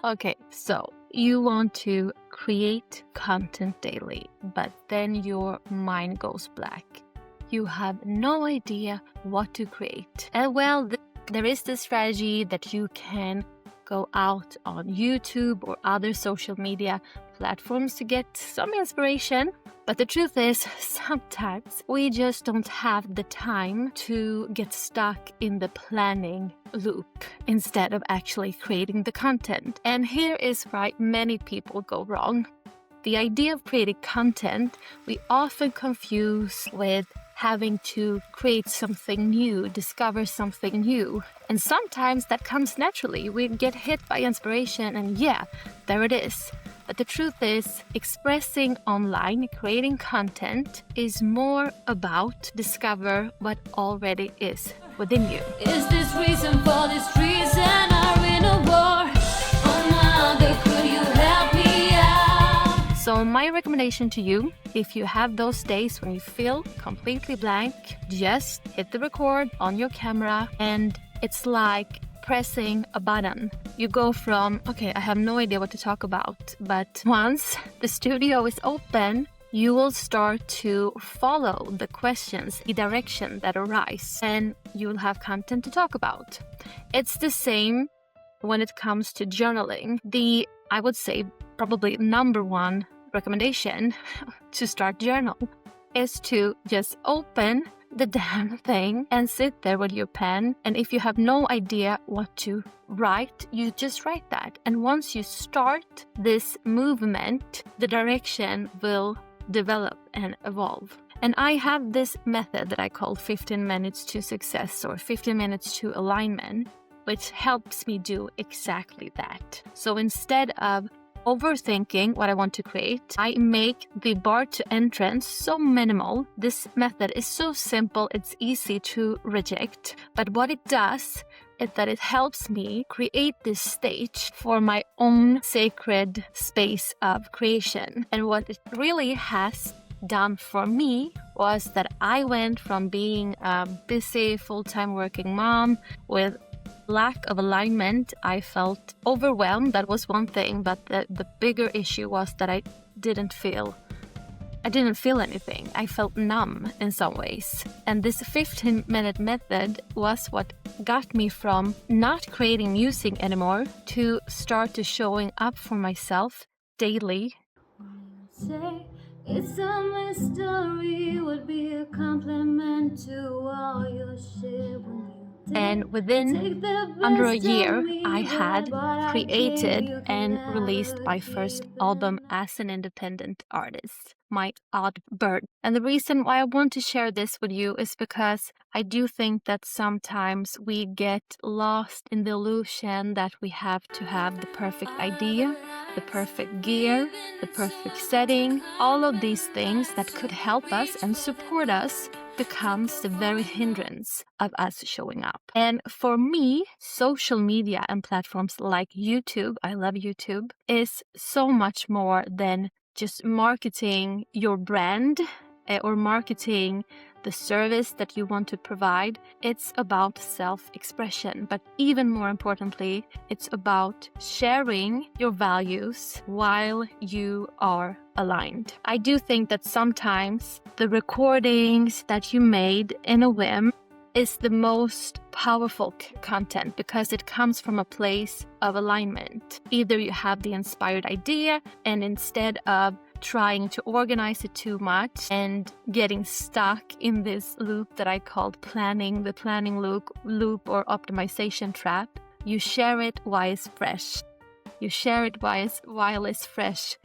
Okay, so you want to create content daily, but then your mind goes black. You have no idea what to create. And well, there is this strategy that you can go out on YouTube or other social media platforms to get some inspiration. But the truth is, sometimes we just don't have the time to get stuck in the planning loop instead of actually creating the content. And here is where many people go wrong. The idea of creating content, we often confuse with having to create something new, discover something new. And sometimes that comes naturally. We get hit by inspiration and there it is. But the truth is, expressing online, creating content is more about discover what already is within you. Is this reason for this reason are in a war? Oh mother, could you help me out? So my recommendation to you, if you have those days when you feel completely blank, just hit the record on your camera and it's like pressing a button. You go from, okay, I have no idea what to talk about, but once the studio is open, you will start to follow the questions, the direction that arise, and you will have content to talk about. It's the same when it comes to journaling. I would say, probably number one recommendation to start journal is to just open the damn thing and sit there with your pen. And if you have no idea what to write, you just write that. And once you start this movement, the direction will develop and evolve. And I have this method that I call 15 minutes to success or 15 minutes to alignment, which helps me do exactly that. So instead of overthinking what I want to create, I make the bar to entrance so minimal. This method is so simple, it's easy to reject. But what it does is that it helps me create this stage for my own sacred space of creation. And what it really has done for me was that I went from being a busy full-time working mom with lack of alignment. I felt overwhelmed. That was one thing, but the bigger issue was that I didn't feel anything. I felt numb in some ways. And this 15-minute method was what got me from not creating music anymore to start to showing up for myself daily. Say it's a mystery would be a compliment to all your shit when you and within under a year, I had created and released my first album as an independent artist, my Odd Bird. And the reason why I want to share this with you is because I do think that sometimes we get lost in the illusion that we have to have the perfect idea, the perfect gear, the perfect setting. All of these things that could help us and support us becomes the very hindrance of us showing up. And for me, social media and platforms like YouTube, I love YouTube, is so much more than just marketing your brand or marketing the service that you want to provide. It's about self-expression, but even more importantly, it's about sharing your values while you are aligned. I do think that sometimes the recordings that you made in a whim is the most powerful content because it comes from a place of alignment. Either you have the inspired idea and instead of trying to organize it too much and getting stuck in this loop that I called the planning loop or optimization trap, you share it while it's fresh. You share it while it's fresh,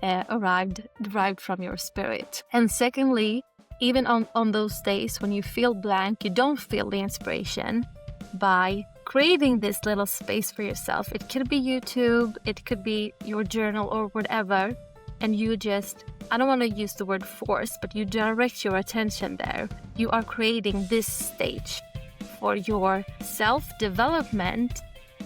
derived from your spirit. And secondly, even on those days when you feel blank, you don't feel the inspiration, by creating this little space for yourself. It could be YouTube, it could be your journal or whatever. And you just, I don't want to use the word force, but you direct your attention there. You are creating this stage for your self-development,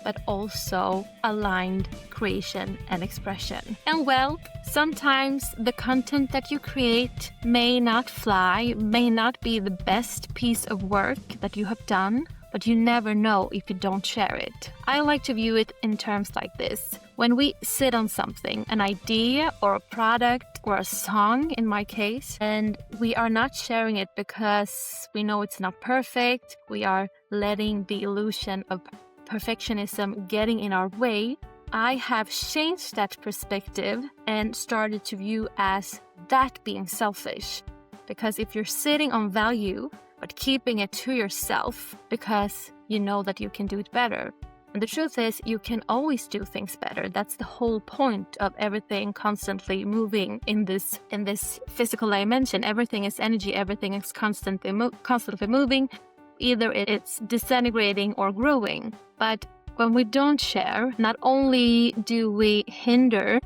but also aligned creation and expression. And well, sometimes the content that you create may not fly, may not be the best piece of work that you have done, but you never know if you don't share it. I like to view it in terms like this. When we sit on something, an idea or a product or a song in my case, and we are not sharing it because we know it's not perfect, we are letting the illusion of perfectionism getting in our way, I have changed that perspective and started to view as that being selfish. Because if you're sitting on value, but keeping it to yourself because you know that you can do it better. And the truth is, you can always do things better. That's the whole point of everything constantly moving in this physical dimension. Everything is energy. Everything is constantly moving. Either it's disintegrating or growing. But when we don't share, not only do we hinder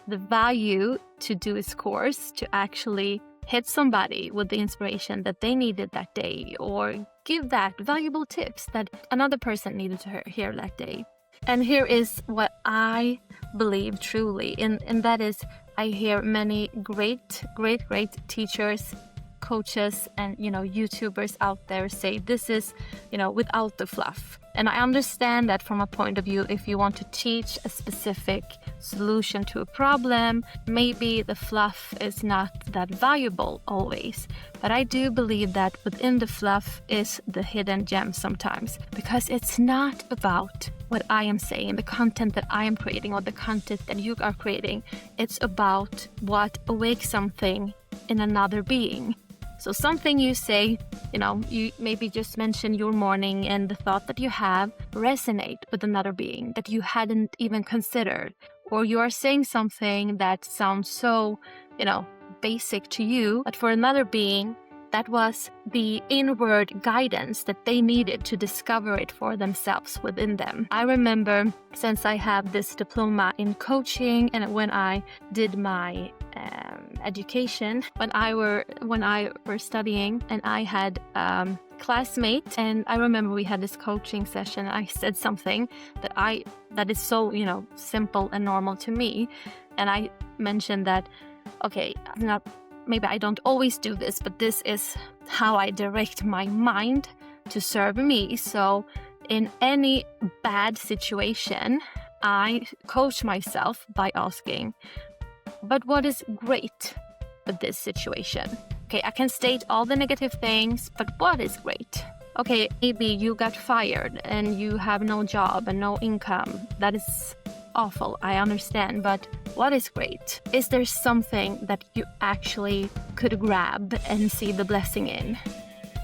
the value to do its course, to actually hit somebody with the inspiration that they needed that day, or give that valuable tips that another person needed to hear that day. And here is what I believe truly, and that is, I hear many great teachers, coaches, and YouTubers out there say this is without the fluff. And I understand that from a point of view, if you want to teach a specific solution to a problem, maybe the fluff is not that valuable always. But I do believe that within the fluff is the hidden gem sometimes, because it's not about what I am saying, the content that I am creating or the content that you are creating. It's about what awakes something in another being. So something you say, you maybe just mention your morning and the thought that you have resonate with another being that you hadn't even considered. Or you are saying something that sounds so, basic to you, but for another being, that was the inward guidance that they needed to discover it for themselves within them. I remember, since I have this diploma in coaching, and when I did my education, when I were studying, and I had classmate, and I remember we had this coaching session. I said something that is so simple and normal to me, and I mentioned that maybe I don't always do this, but this is how I direct my mind to serve me. So in any bad situation, I coach myself by asking, but what is great with this situation? Okay, I can state all the negative things, but what is great? Okay, maybe you got fired and you have no job and no income. That is awful, I understand, but what is great? Is there something that you actually could grab and see the blessing in?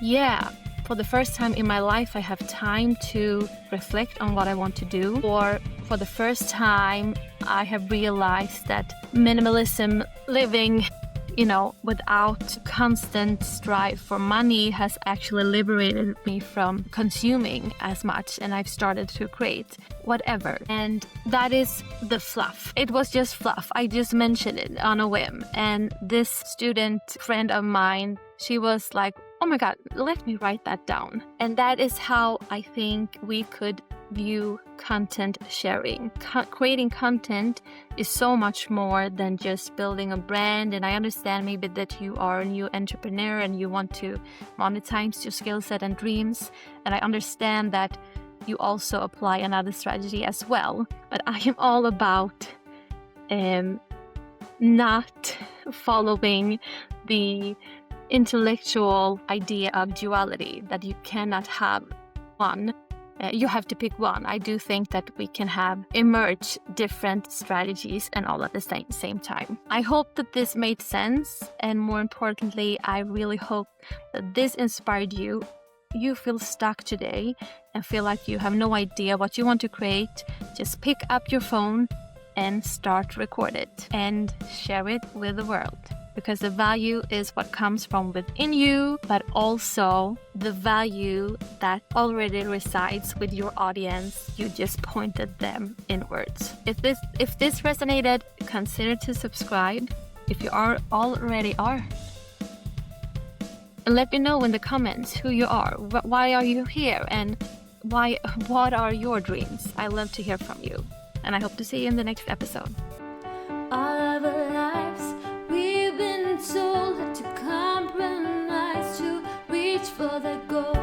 Yeah, for the first time in my life, I have time to reflect on what I want to do. Or for the first time, I have realized that minimalism living, without constant strive for money has actually liberated me from consuming as much, and I've started to create whatever. And that is the fluff. It was just fluff. I just mentioned it on a whim. And this student friend of mine, she was like, oh my God, let me write that down. And that is how I think we could view content sharing. Creating content is so much more than just building a brand. And I understand maybe that you are a new entrepreneur and you want to monetize your skill set and dreams. And I understand that you also apply another strategy as well. But I am all about not following the intellectual idea of duality, that you cannot have one. You have to pick one. I do think that we can emerge different strategies and all at the same time. I hope that this made sense, and more importantly, I really hope that this inspired you. You feel stuck today and feel like you have no idea what you want to create. Just pick up your phone and start record it and share it with the world. Because the value is what comes from within you, but also the value that already resides with your audience. You just pointed them inwards. If this resonated, consider to subscribe if you already are. And let me know in the comments who you are, why are you here, and what are your dreams. I love to hear from you. And I hope to see you in the next episode. All of our lives we've been told to compromise, to reach for the goal.